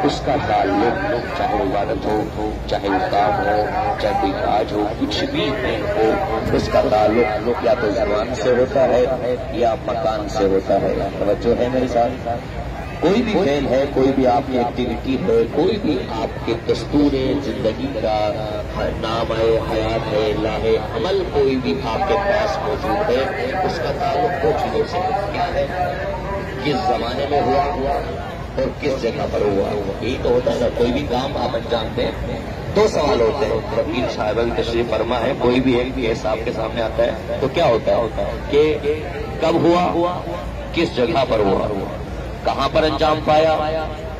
اس کا تعلق چاہے عبادت ہو، چاہے کام ہو، چاہے کوئی کاج ہو، کچھ بھی ہو، اس کا تعلق یا تو زبان سے ہوتا ہے یا مکان سے ہوتا ہے۔ توجہ ہے میرے ساتھ؟ کوئی بھی فعل ہے، کوئی بھی آپ کی ایکٹیویٹی ہے، کوئی بھی آپ کے دستور زندگی کا نام ہے، حیات ہے، لاہ عمل کوئی بھی آپ کے پاس موجود ہے، اس کا تعلق دو چیزوں سے کیا ہے؟ کس زمانے میں ہوا اور کس جگہ پر ہوا۔ یہی تو ہوتا ہے نا، کوئی بھی کام آپ انجام دیں دو سوال ہوتے ہیں۔ وکیل صاحب کی تشریف فرما ہے، کوئی بھی ایک کیس آپ کے سامنے آتا ہے تو کیا ہوتا ہے کہ کب ہوا، کس جگہ پر ہوا، کہاں پر انجام پایا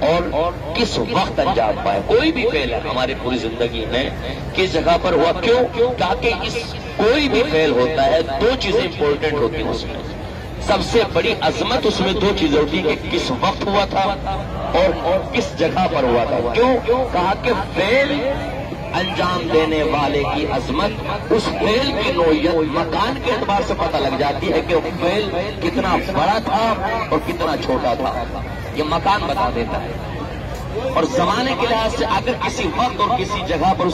اور کس وقت انجام پایا۔ کوئی بھی فعل ہے ہماری پوری زندگی میں کس جگہ پر ہوا، کیوں؟ تاکہ اس کوئی بھی فعل ہوتا ہے دو چیزیں امپورٹنٹ ہوتی ہیں اس میں۔ سب سے بڑی عظمت اس میں دو چیزیں ہوتی ہیں کہ کس وقت ہوا تھا اور کس جگہ پر ہوا تھا۔ کیوں؟ کہا کہ فعل انجام دینے والے کی عظمت اس فعل کی نوعیت مکان کے اعتبار سے پتہ لگ جاتی ہے کہ وہ فعل کتنا بڑا تھا اور کتنا چھوٹا تھا، یہ مکان بتا دیتا ہے۔ اور زمانے کے لحاظ سے اگر کسی وقت اور کسی جگہ پر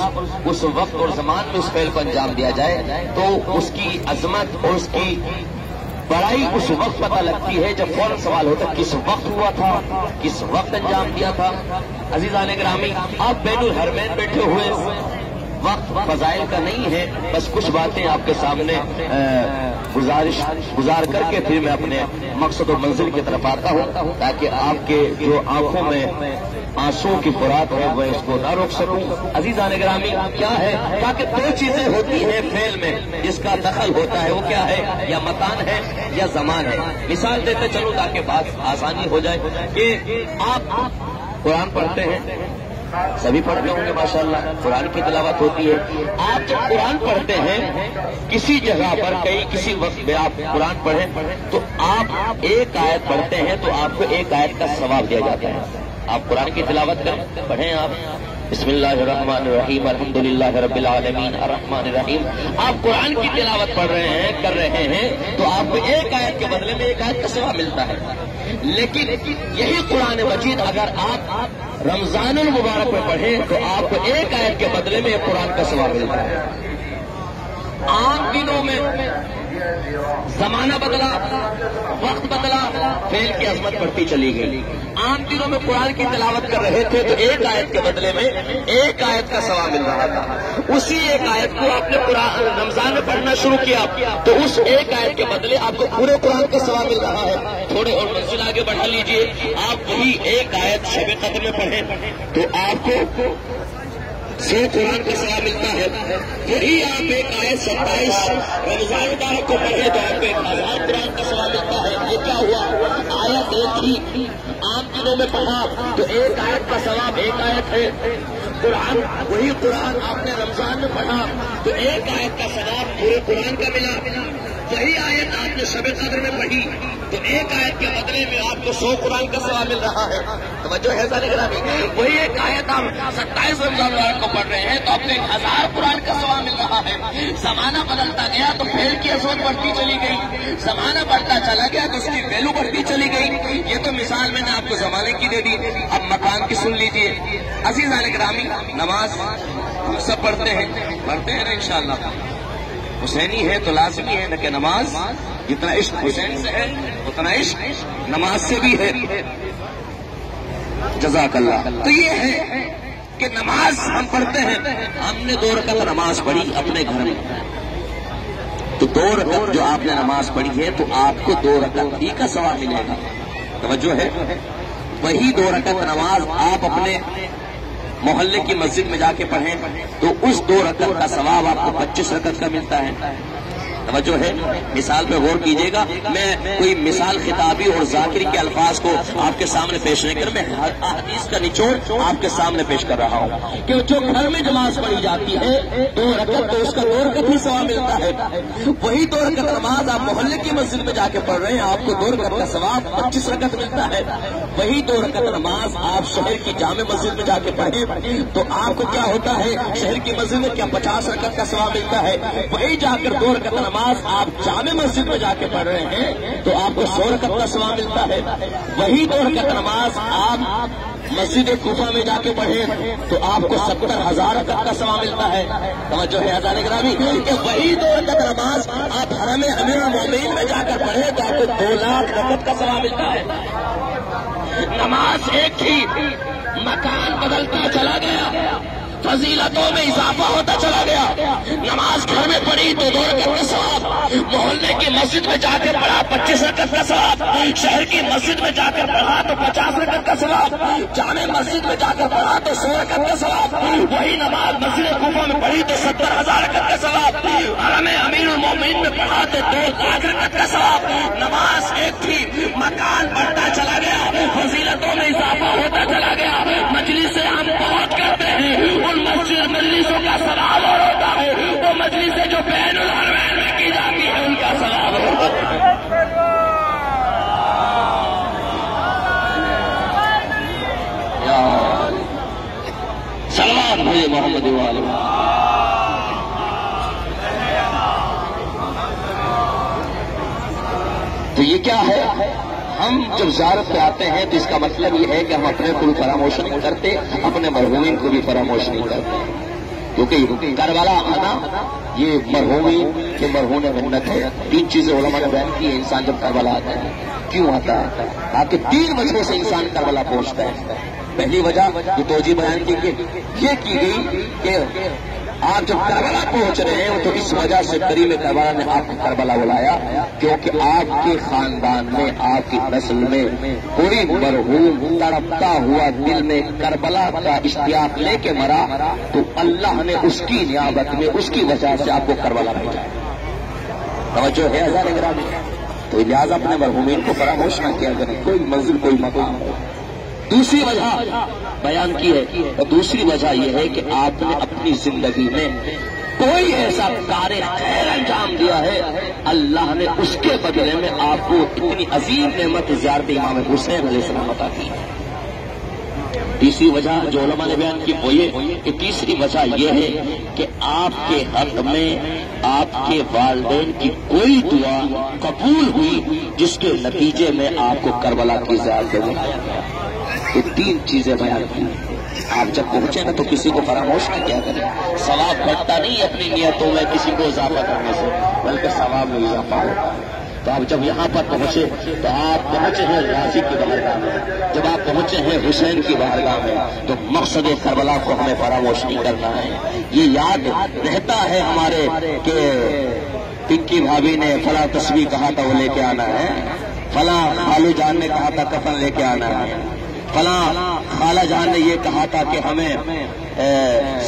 اس وقت اور زمان میں اس فعل کو انجام دیا جائے تو اس کی عظمت اور اس کی بڑائی اس وقت پتہ لگتی ہے جب فوراً سوال ہوتا ہے کس وقت ہوا تھا، کس وقت انجام دیا تھا۔ عزیزان گرامی، آپ بین الحرمین بیٹھے ہوئے، وقت فضائل کا نہیں ہے، بس کچھ باتیں آپ کے سامنے گزار کر کے پھر میں اپنے مقصد و منزل کی طرف آتا ہوں تاکہ آپ کے جو آنکھوں میں آنسوں کی خوراک ہے وہ اس کو نہ روک سکوں۔ عزیزان گرامی، کیا ہے؟ تاکہ دو چیزیں ہوتی ہیں فعل میں جس کا دخل ہوتا ہے، وہ کیا ہے؟ یا مکان ہے یا زمان ہے۔ مثال دیتے چلو تاکہ بات آسانی ہو جائے کہ آپ قرآن پڑھتے ہیں، سبھی پڑھتے ہوں گے ماشاءاللہ، قرآن کی تلاوت ہوتی ہے۔ آپ جب قرآن پڑھتے ہیں کسی جگہ پر کسی وقت میں آپ قرآن پڑھیں تو آپ ایک آیت پڑھتے ہیں تو آپ کو ایک آیت کا ثواب دیا جاتا ہے۔ آپ قرآن کی تلاوت کریں، پڑھیں آپ بسم اللہ الرحمن الرحیم الحمدللہ رب العالمین الرحمن الرحیم، آپ قرآن کی تلاوت پڑھ رہے ہیں، کر رہے ہیں تو آپ کو ایک آیت کے بدلے میں ایک آیت کا ثواب ملتا ہے۔ لیکن یہی قرآن مجید اگر آپ رمضان المبارک میں پڑھیں تو آپ کو ایک آیت کے بدلے میں ایک قرآن کا ثواب ملتا ہے۔ عام دنوں میں زمانہ بدلا، وقت بدلا، فعل کی عظمت بڑھتی چلی گئی۔ عام دنوں میں قرآن کی تلاوت کر رہے تھے تو ایک آیت کے بدلے میں ایک آیت کا ثواب مل رہا تھا۔ اسی ایک آیت کو آپ نے رمضان میں پڑھنا شروع کیا تو اس ایک آیت کے بدلے آپ کو پورے قرآن کا ثواب مل رہا ہے۔ تھوڑے اور منزل آگے بڑھا لیجئے، آپ وہی ایک آیت شب قدر میں پڑھیں تو آپ کو 100 قرآن کا ثواب ملتا ہے۔ وہی آپ ایک آیت 27 رمضان مبارک کو پڑھیں تو آپ کو 1000 قرآن کا ثواب ملتا ہے۔ یہ کیا ہوا؟ آیت ایک ہی عام دنوں میں پڑھا تو ایک آیت کا ثواب ایک آیت ہے۔ قرآن وہی قرآن آپ نے رمضان میں پڑھا تو ایک آیت کا ثواب پورے قرآن کا ملا۔ وہی آیت آپ نے شب قدر میں پڑھی تو ایک آیت کے بدلے میں آپ کو 100 قرآن کا ثواب مل رہا ہے۔ توجہ ہے ذرا گرامی، وہی ایک آیت آپ 27 رمضان مبارک کو پڑھ رہے ہیں تو آپ کو 1000 قرآن کا ثواب مل رہا ہے۔ زمانہ بدلتا گیا تو فعل کی عظمت بڑھتی چلی گئی، زمانہ بڑھتا چلا گیا تو اس کی ویلو بڑھتی چلی گئی۔ یہ تو مثال میں نے آپ کو زمانے کی دے دی، اب مکان کی سن لیجیے۔ عزیزان گرامی، نماز ہم سب پڑھتے ہیں نا انشاءاللہ، حسینی ہے تو لازمی ہے نا کہ نماز جتنا عشق حسین سے ہے اتنا عشق نماز سے بھی ہے۔ جزاک اللہ۔ تو یہ ہے کہ نماز ہم پڑھتے ہیں، ہم نے 2 رکعت نماز پڑھی اپنے گھر میں تو 2 رکعت جو آپ نے نماز پڑھی ہے تو آپ کو 2 رکعت ہی کا ثواب ملے گا۔ توجہ ہے، وہی 2 رکعت نماز آپ اپنے محلے کی مسجد میں جا کے پڑھیں تو اس 2 رکعت کا ثواب آپ کو 25 رکعت کا ملتا ہے۔ توجہ ہے، مثال پہ غور کیجئے گا، میں کوئی مثال خطابی اور ذاکری کے الفاظ کو آپ کے سامنے پیش نہیں کر، میں حدیث کا نچوڑ آپ کے سامنے پیش کر رہا ہوں کہ جو گھر میں نماز پڑھی جاتی ہے 2 رکعت تو اس کا 2 رکعت ہی ثواب ملتا ہے۔ وہی 2 رکعت نماز آپ محلے کی مسجد میں جا کے پڑھ رہے ہیں، آپ کو 2 رکعت کا ثواب 25 رکعت ملتا ہے۔ وہی 2 رکعت نماز آپ شہر کی جامع مسجد میں جا کے پڑھیں تو آپ کو کیا ہوتا ہے؟ شہر کی مسجد میں کیا 50 رکعت کا ثواب ملتا ہے۔ وہی جا کر 2 رکعت نماز آپ جامع مسجد میں جا کے پڑھ رہے ہیں تو آپ کو 100 رکعت کا ثواب ملتا ہے۔ وہی 2 رکعت نماز آپ مسجد کوفہ میں جا کے پڑھے تو آپ کو 70,000 رکعت کا ثواب ملتا ہے. توجہ ہے حضرات گرامی کہ وہی 2 رکعت نماز آپ حرم امیر المومنین میں جا کر پڑھے تو آپ کو 2 لاکھ رکعت کا ثواب ملتا ہے. نماز ایک تھی، مکان بدلتا چلا گیا، فضیلتوں میں اضافہ ہوتا چلا گیا. نماز گھر میں پڑھی تو 2 رکعت کا ثواب، محلے کی مسجد میں جا کے پڑھا 25 رکعت کا ثواب، شہر کی مسجد میں جا کر پڑھا تو 50 رکعت کا ثواب، جامع مسجد میں جا کر پڑھا تو 100 رکعت کا ثواب. وہی نماز مسجد کوفہ میں پڑھی تو 70,000 رکعت کا ثواب، حرم امیر المومنین میں پڑھا تو 2 لاکھ رکعت کا ثواب. نماز ایک تھی، مکان بڑھتا چلا گیا، فضیلتوں میں اضافہ ہوتا چلا گیا. مجلسیں ہم بہت کرتے ہیں، ان مجلسوں کا ثواب اور ہوتا ہے، وہ مجلسیں جو بین الحرمین میں کی جاتی ہے ان کا ثواب ہوتا ہے. سلمان بھائی محمد والے تو یہ کیا ہے؟ ہم جب زیارت پہ آتے ہیں تو اس کا مطلب یہ ہے کہ ہم اپنے کو بھی فراموش نہیں کرتے، اپنے مرحومین کو بھی فراموش نہیں کرتے. کیونکہ کربلا آنا یہ مرحومین کے مرہون منت ہے. 3 چیزیں علماء نے بیان کی ہے انسان جب کربلا آتا ہے. کیوں آتا ہے؟ تاکہ 3 وجہ سے انسان کربلا پہنچتا ہے. پہلی وجہ جو توجہ بیان کی یہ کی گئی کہ آپ جب کربلا پہنچ رہے ہیں تو اس وجہ سے کریم کربلا نے آپ کو کربلا بلایا کیونکہ آپ کے خاندان میں، آپ کی نسل میں کوئی مرحوم تڑپتا ہوا دل میں کربلا کا اشتیاق لے کے مرا تو اللہ نے اس کی نیابت میں، اس کی وجہ سے آپ کو کربلا بھیجا. توجہ ہے ہزار گرامی. تو لہٰذا اپنے مرحومین کو فراموش نہ کیا کریں، کوئی منزل کوئی مقام ہو. دوسری وجہ بیان کی ہے، اور دوسری وجہ یہ ہے کہ آپ نے اپنی زندگی میں کوئی ایسا کار خیر انجام دیا ہے، اللہ نے اس کے بدلے میں آپ کو اتنی عظیم نعمت زیارت امام حسین علیہ السلام عطا کی. تیسری وجہ جو علماء نے بیان کی وہ یہ کہ تیسری وجہ یہ ہے کہ آپ کے حق میں آپ کے والدین کی کوئی دعا قبول ہوئی جس کے نتیجے میں آپ کو کربلا کی زیارت میں بلایا گیا. یہ 3 چیزیں بیان کی. آپ جب پہنچے نا تو کسی کو فراموش نہ کیا کریں. ثواب بڑھتا نہیں اپنی نیتوں میں کسی کو اضافہ کرنے سے، بلکہ ثواب میں اضافہ ہوتا ہے. تو آپ جب یہاں پر پہنچے تو آپ پہنچے ہیں غازی کی بارگاہ میں، جب آپ پہنچے ہیں حسین کی بارگاہ میں تو مقصد کربلا کو ہمیں فراموش نہیں کرنا ہے. یہ یاد رہتا ہے ہمارے کہ پنکی بھابھی نے فلاں تصویر کہا تھا وہ لے کے آنا ہے، فلاں خالو جان نے کہا تھا کفن لے کے آنا ہے، فلاں خالہ جان نے یہ کہا تھا کہ ہمیں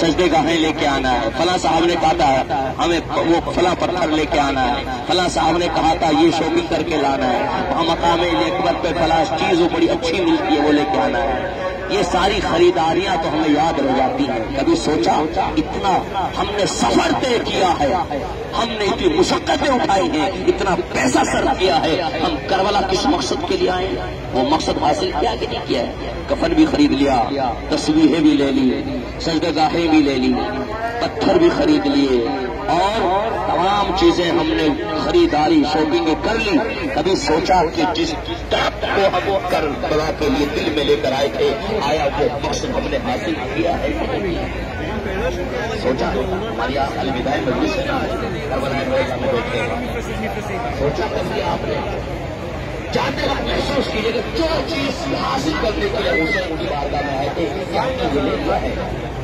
سجدے گاہیں لے کے آنا ہے، فلاں صاحب نے کہا تھا ہمیں وہ فلاں پتھر لے کے آنا ہے، فلاں صاحب نے کہا تھا یہ شاپنگ کر کے لانا ہے، وہاں مقام اکبر پہ فلاں چیز وہ بڑی اچھی ملتی ہے وہ لے کے آنا ہے. یہ ساری خریداریاں تو ہمیں یاد رہ جاتی ہیں. کبھی سوچا اتنا ہم نے سفر طے کیا ہے، ہم نے اتنی مشقتیں اٹھائی ہیں، اتنا پیسہ صرف کیا ہے، ہم کربلا کس مقصد کے لیے آئے ہیں؟ وہ مقصد حاصل کیا کہ نہیں کیا ہے؟ کفن بھی خرید لیا، تصویریں بھی لے لی، سجدہ گاہیں بھی لے لی، پتھر بھی خرید لیے اور تمام چیزیں ہم نے خریداری شاپنگ کر لی. کبھی سوچا کہ جس طرف کو ہم کربلا کے لیے دل میں لے کر آئے تھے آیا وہ مقصد ہم نے حاصل کیا ہے؟ سوچا ہماری الوداع مجلس ہے نا کربلا میں بیٹھے، سوچا کبھی آپ نے جاتے وقت محسوس کیجیے کہ جو چیز حاصل کرنے کے لیے حسین کی بارگاہ میں آئے تھے کیا یہ لے لیا ہے؟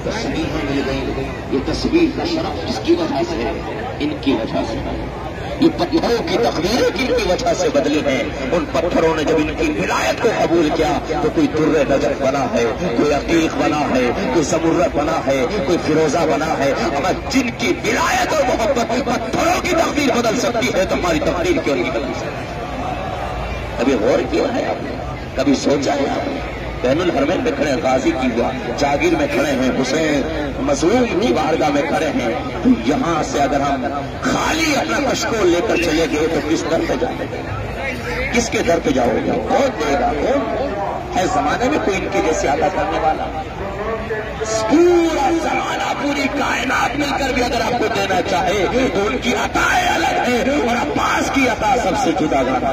تصویر مل گئی. یہ تصویر کا شرف کس کی وجہ سے ہے؟ ان کی وجہ سے. یہ پتھروں کی تقدیریں کن کی وجہ سے بدلی ہیں؟ ان پتھروں نے جب ان کی ولایت کو قبول کیا تو کوئی در نجف بنا ہے، کوئی عقیق بنا ہے، کوئی زمرد بنا ہے، کوئی فیروزہ بنا ہے. اگر جن کی ولایت اور محبت پتھروں کی تقدیر بدل سکتی ہے تو ہماری تقدیر کیوں نہیں بدل سکتی؟ کبھی غور کیا ہے آپ نے؟ کبھی سوچا ہے آپ نے؟ بین الحرمین میں کھڑے ہیں، غازی کی جاگیر میں کھڑے ہیں، حسین مظلوم کی بارگاہ میں کھڑے ہیں. تو یہاں سے اگر ہم خالی اپنا کشکول لے کر چلے گئے تو کس در پہ جائیں گے؟ کس کے در پہ جاؤ گے؟ کون دے گا؟ کون ہے زمانے میں کوئی ان کے جیسے عطا کرنے والا؟ پورا زمانہ پوری کائنات مل کر بھی اگر آپ کو دینا چاہے تو ان کی عطائیں الگ ہے اور عباس کی عطا سب سے جدا جانا.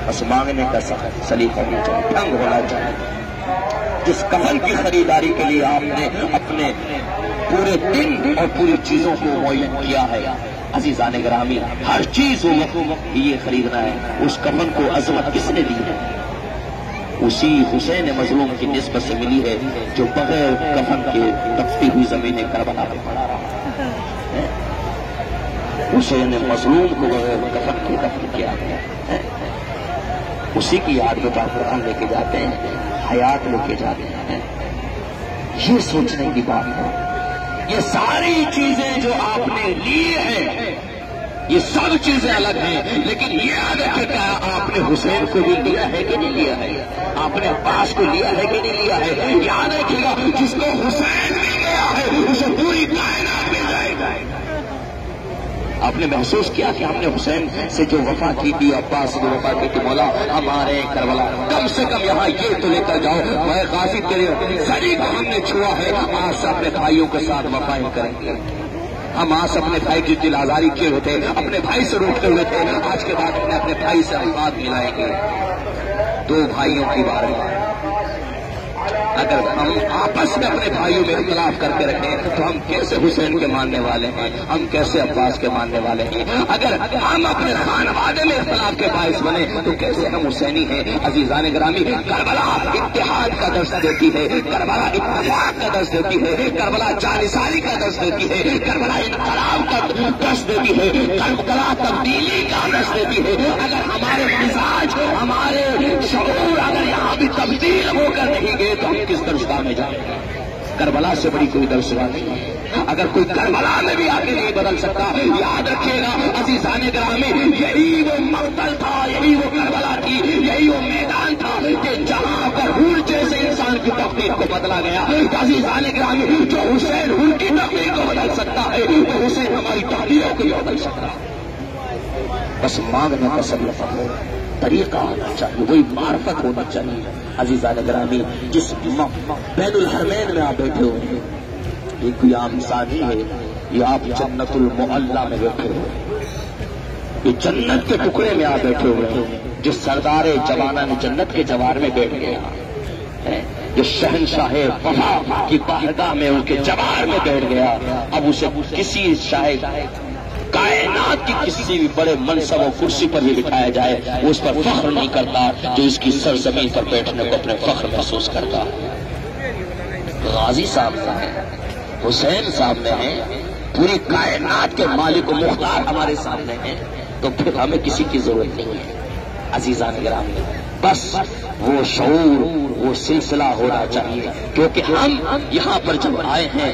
بس مانگنے کا سلیقہ ہونا چاہیے، ڈھنگ ہونا چاہیے۔ جس کفن کی خریداری کے لیے آپ نے اپنے پورے دن اور پوری چیزوں کو معین کیا ہے، عزیزان گرامی ہر چیز یہ خریدنا ہے، اس کفن کو عظمت کس نے دی ہے؟ اسی حسین مظلوم کی نسبت سے ملی ہے جو بغیر کفن کے تپتی ہوئی زمین کربلا پہ پڑا رہا ہے۔ حسین مظلوم کو بغیر کفن کے دفن کیا گیا ہے، اسی کی یاد میں قرآن لے کے جاتے ہیں، حیات لے کے جاتے ہیں۔ یہ سوچنے کی بات ہے، یہ ساری چیزیں جو آپ نے لی ہیں یہ سب چیزیں الگ ہیں، لیکن یاد رکھے کہ آپ نے حسین کو بھی لیا ہے کہ نہیں لیا ہے، آپ نے عباس کو لیا ہے کہ نہیں لیا ہے۔ یاد رکھے گا جس کو حسین مل گیا ہے اسے پوری کائنات مل جائے گا۔ آپ نے محسوس کیا کہ ہم نے حسین سے جو وفا کی تھی، عباس سے جو وفا کی تھی، مولا ہمارے کربلا کم سے کم یہاں یہ تو لے کر جاؤ، میں غازی تیرے سری کو ہم نے چھوا ہے، آج سے اپنے بھائیوں کے ساتھ وفائیں کریں گے۔ ہم آج اپنے بھائی کی دل آزاری کیے ہوئے تھے، اپنے بھائی سے روکتے ہوئے تھے، آج کے بعد اپنے بھائی سے ہاتھ ملائیں گے۔ دو بھائیوں کی بات ہے، اگر ہم آپس میں اپنے بھائیوں میں اختلاف کرتے رہیں تو ہم کیسے حسین کے ماننے والے ہیں، ہم کیسے عباس کے ماننے والے ہیں؟ اگر ہم اپنے خانوادے میں اختلاف کے باعث بنے تو کیسے ہم حسینی ہیں؟ عزیزان گرامی کربلا اتحاد کا درس دیتی ہے، کربلا اتفاق کا درس دیتی ہے، کربلا جانثاری کا درس دیتی ہے، کربلا انقلاب کا درس دیتی ہے، کربلا تبدیلی کا درس دیتی ہے۔ اگر ہمارے مزاج، ہمارے شعور اگر یہاں بھی تبدیل ہو کر نہیں گئے تو ہم کس درسگاہ میں جائیں گے؟ کربلا سے بڑی کوئی درسگاہ نہیں ہے۔ اگر کوئی کربلا میں بھی آگے نہیں بدل سکتا، یاد رکھیے گا عزیزان گرامی، یہی وہ مقتل تھا، یہی وہ کربلا تھی، یہی وہ میدان تھا کہ جہاں پر حور جیسے انسان کی تقدیر کو بدلا گیا۔ عزیزان گرامی جو حسین حور کی تقدیر کو بدل سکتا ہے تو حسین ہماری تقدیروں کو بھی بدل سکتا ہے۔ بس مانگنے کا سلیقہ ہو، طریقہ ہونا چاہیے، وہی معرفت ہونا چاہیے۔ عزیزان گرامی جس بین الحرمین میں آپ بیٹھے ہوئے ہیں یہ کوئی عام انسان نہیں ہے، یہ آپ جنت المعلا میں بیٹھے ہوئے، یہ جنت کے ٹکڑے میں آپ بیٹھے ہوئے ہیں۔ جس سردار جوانان جنت کے جوار میں بیٹھ گیا ہے، جو شہنشاہ وفا کی بارگاہ میں ان کے جوار میں بیٹھ گیا، اب اسے کسی شاہ کائنات کی کسی بھی بڑے منصب و کرسی پر بھی بٹھایا جائے وہ اس پر فخر نہیں کرتا جو اس کی سرزمین پر بیٹھنے کو اپنے فخر محسوس کرتا۔ غازی صاحب میں ہے، حسین صاحب میں ہے، پوری کائنات کے مالک و مختار ہمارے سامنے ہیں، تو پھر ہمیں کسی کی ضرورت نہیں ہے۔ عزیزان گرامی بس وہ شعور، وہ سلسلہ ہونا چاہیے، کیونکہ ہم یہاں پر جب آئے ہیں